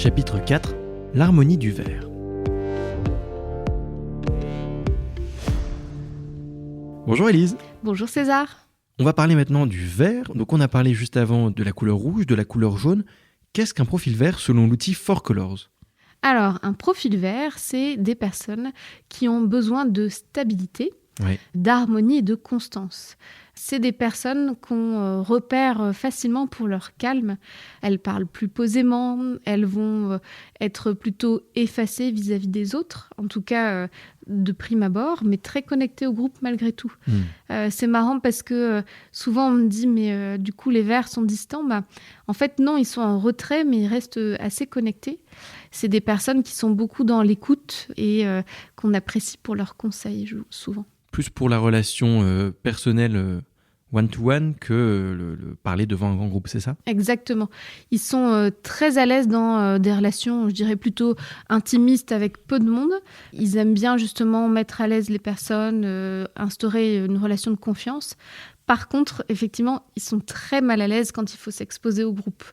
Chapitre 4 – L'harmonie du verre. Bonjour Élise. Bonjour César. On va parler maintenant du verre. Donc on a parlé juste avant de la couleur rouge, de la couleur jaune. Qu'est-ce qu'un profil vert selon l'outil 4Colors ? Alors, un profil vert, c'est des personnes qui ont besoin de stabilité, d'harmonie et de constance. C'est des personnes qu'on repère facilement pour leur calme. Elles parlent plus posément, elles vont être plutôt effacées vis-à-vis des autres, en tout cas de prime abord, mais très connectées au groupe malgré tout. C'est marrant parce que souvent on me dit mais du coup les verts sont distants. En fait non, ils sont en retrait mais ils restent assez connectés. C'est des personnes qui sont beaucoup dans l'écoute et qu'on apprécie pour leurs conseils souvent. Plus pour la relation personnelle one-to-one que le parler devant un grand groupe, c'est ça ? Exactement. Ils sont très à l'aise dans des relations, je dirais plutôt intimistes avec peu de monde. Ils aiment bien justement mettre à l'aise les personnes, instaurer une relation de confiance. Par contre, effectivement, ils sont très mal à l'aise quand il faut s'exposer au groupe.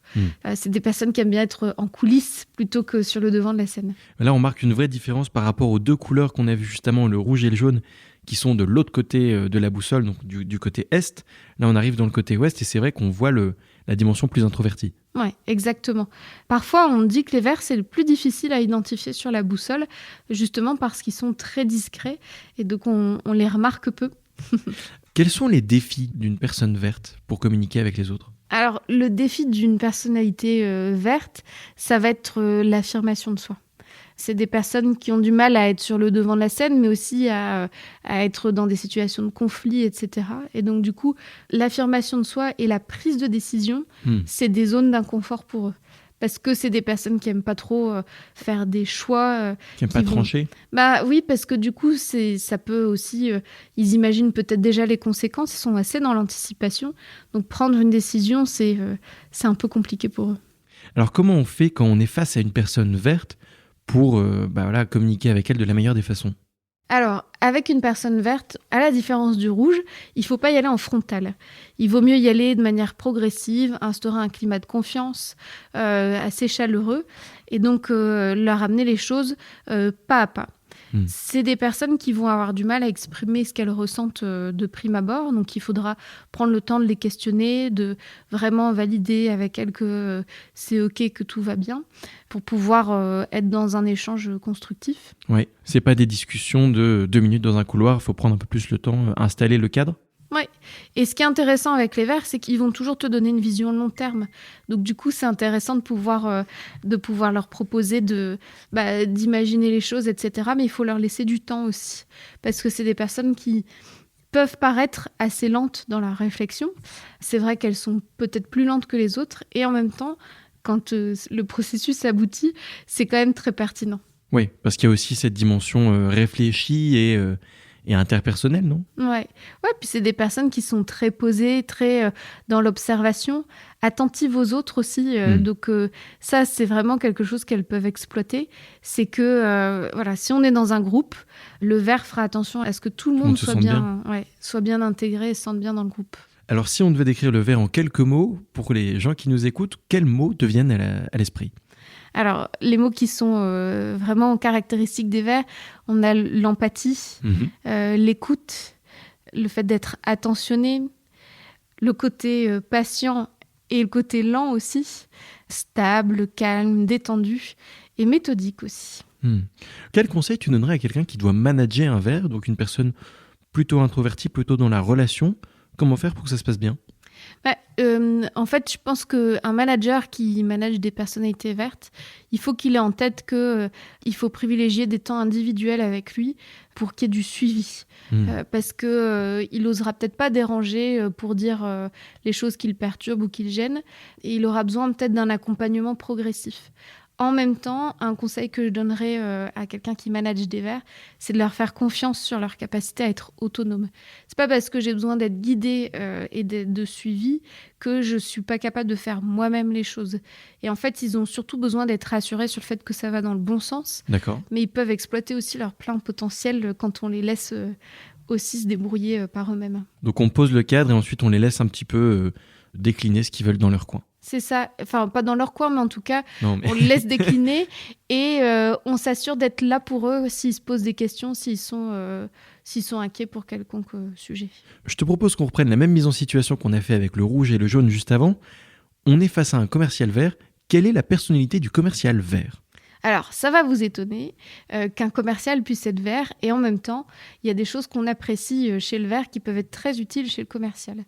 C'est des personnes qui aiment bien être en coulisses plutôt que sur le devant de la scène. Là, on marque une vraie différence par rapport aux deux couleurs qu'on a vues justement, le rouge et le jaune, qui sont de l'autre côté de la boussole, donc du côté est. Là, on arrive dans le côté ouest et c'est vrai qu'on voit la dimension plus introvertie. Oui, exactement. Parfois, on dit que les verts, c'est le plus difficile à identifier sur la boussole, justement parce qu'ils sont très discrets et donc on les remarque peu. Quels sont les défis d'une personne verte pour communiquer avec les autres ? Alors, le défi d'une personnalité verte, ça va être l'affirmation de soi. C'est des personnes qui ont du mal à être sur le devant de la scène, mais aussi à être dans des situations de conflit, etc. Et donc, du coup, l'affirmation de soi et la prise de décision, c'est des zones d'inconfort pour eux. Parce que c'est des personnes qui n'aiment pas trop faire des choix. Qui n'aiment pas trancher ? Oui, parce que du coup, ça peut aussi... ils imaginent peut-être déjà les conséquences, ils sont assez dans l'anticipation. Donc, prendre une décision, c'est un peu compliqué pour eux. Alors, comment on fait quand on est face à une personne verte pour communiquer avec elle de la meilleure des façons ? Alors, avec une personne verte, à la différence du rouge, il ne faut pas y aller en frontal. Il vaut mieux y aller de manière progressive, instaurer un climat de confiance assez chaleureux et donc leur amener les choses pas à pas. C'est des personnes qui vont avoir du mal à exprimer ce qu'elles ressentent de prime abord. Donc, il faudra prendre le temps de les questionner, de vraiment valider avec elles que c'est OK, que tout va bien, pour pouvoir être dans un échange constructif. Oui, c'est pas des discussions de 2 minutes dans un couloir, il faut prendre un peu plus le temps, installer le cadre. Oui, et ce qui est intéressant avec les verts, c'est qu'ils vont toujours te donner une vision long terme. Donc du coup, c'est intéressant de pouvoir leur proposer d'imaginer les choses, etc. Mais il faut leur laisser du temps aussi. Parce que c'est des personnes qui peuvent paraître assez lentes dans la réflexion. C'est vrai qu'elles sont peut-être plus lentes que les autres. Et en même temps, quand le processus aboutit, c'est quand même très pertinent. Oui, parce qu'il y a aussi cette dimension réfléchie et interpersonnelle, non ? Ouais, puis c'est des personnes qui sont très posées, très dans l'observation, attentives aux autres aussi. Donc ça, c'est vraiment quelque chose qu'elles peuvent exploiter. C'est que si on est dans un groupe, le vert fera attention à ce que tout le monde soit bien intégré et se sente bien dans le groupe. Alors si on devait décrire le vert en quelques mots, pour les gens qui nous écoutent, quels mots te viennent à l'esprit ? Alors, les mots qui sont vraiment caractéristiques des verts, on a l'empathie, l'écoute, le fait d'être attentionné, le côté patient et le côté lent aussi, stable, calme, détendu et méthodique aussi. Quel conseil tu donnerais à quelqu'un qui doit manager un vert, donc une personne plutôt introvertie, plutôt dans la relation ? Comment faire pour que ça se passe bien ? En fait, je pense qu'un manager qui manage des personnalités vertes, il faut qu'il ait en tête qu'il faut privilégier des temps individuels avec lui pour qu'il y ait du suivi. Parce qu'il n'osera peut-être pas déranger pour dire les choses qui le perturbent ou qui le gênent. Et il aura besoin peut-être d'un accompagnement progressif. En même temps, un conseil que je donnerais à quelqu'un qui manage des verts, c'est de leur faire confiance sur leur capacité à être autonome. C'est pas parce que j'ai besoin d'être guidée et de suivi que je suis pas capable de faire moi-même les choses. Et en fait, ils ont surtout besoin d'être rassurés sur le fait que ça va dans le bon sens. D'accord. Mais ils peuvent exploiter aussi leur plein potentiel quand on les laisse aussi se débrouiller par eux-mêmes. Donc on pose le cadre et ensuite on les laisse un petit peu décliner ce qu'ils veulent dans leur coin. C'est ça. Enfin, pas dans leur coin, mais en tout cas, Non, mais on les laisse décliner et on s'assure d'être là pour eux s'ils se posent des questions, s'ils sont inquiets pour quelconque sujet. je te propose qu'on reprenne la même mise en situation qu'on a fait avec le rouge et le jaune juste avant. On est face à un commercial vert. Quelle est la personnalité du commercial vert ? Alors, ça va vous étonner qu'un commercial puisse être vert et en même temps, il y a des choses qu'on apprécie chez le vert qui peuvent être très utiles chez le commercial.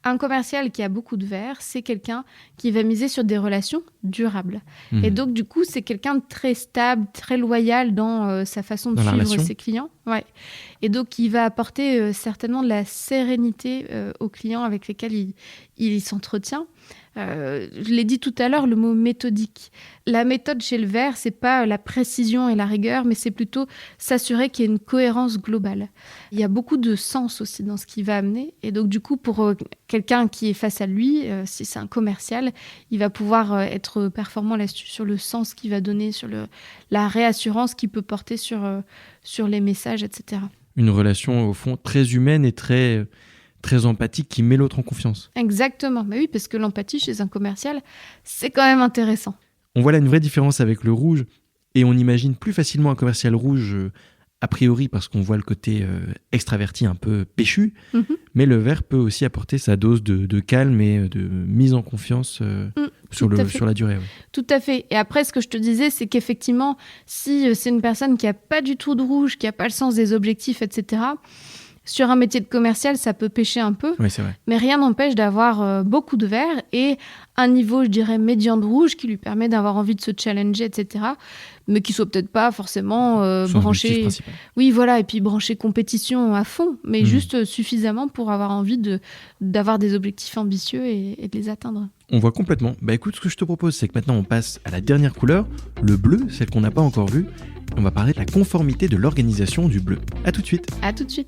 Un commercial qui a beaucoup de vert, c'est quelqu'un qui va miser sur des relations durables. Et donc, du coup, c'est quelqu'un de très stable, très loyal dans sa façon de Dans la suivre relation. ses clients. Ouais. Et donc, il va apporter certainement de la sérénité aux clients avec lesquels il s'entretient. Je l'ai dit tout à l'heure, le mot méthodique. La méthode chez le vert, c'est pas la précision et la rigueur, mais c'est plutôt s'assurer qu'il y ait une cohérence globale. Il y a beaucoup de sens aussi dans ce qu'il va amener. Et donc, du coup, pour quelqu'un qui est face à lui, si c'est un commercial, il va pouvoir être performant là-dessus, sur le sens qu'il va donner, sur la réassurance qu'il peut porter sur les messages, etc. Une relation, au fond, très humaine et très empathique qui met l'autre en confiance. Exactement. Mais oui, parce que l'empathie chez un commercial, c'est quand même intéressant. On voit là une vraie différence avec le rouge et on imagine plus facilement un commercial rouge a priori parce qu'on voit le côté extraverti un peu péchu, mais le vert peut aussi apporter sa dose de calme et de mise en confiance sur la durée. Ouais. Tout à fait. Et après, ce que je te disais, c'est qu'effectivement, si c'est une personne qui n'a pas du tout de rouge, qui n'a pas le sens des objectifs, etc., sur un métier de commercial, ça peut pêcher un peu, Oui, c'est vrai. mais rien n'empêche d'avoir beaucoup de vert et un niveau, je dirais, médian de rouge qui lui permet d'avoir envie de se challenger, etc., mais qui soit peut-être pas forcément Son branché. objectif principal. Oui, voilà, et puis branché compétition à fond, mais juste suffisamment pour avoir envie d'avoir des objectifs ambitieux et de les atteindre. On voit complètement. Bah écoute, ce que je te propose, c'est que maintenant on passe à la dernière couleur, le bleu, celle qu'on n'a pas encore vue. On va parler de la conformité de l'organisation du bleu. À tout de suite. À tout de suite.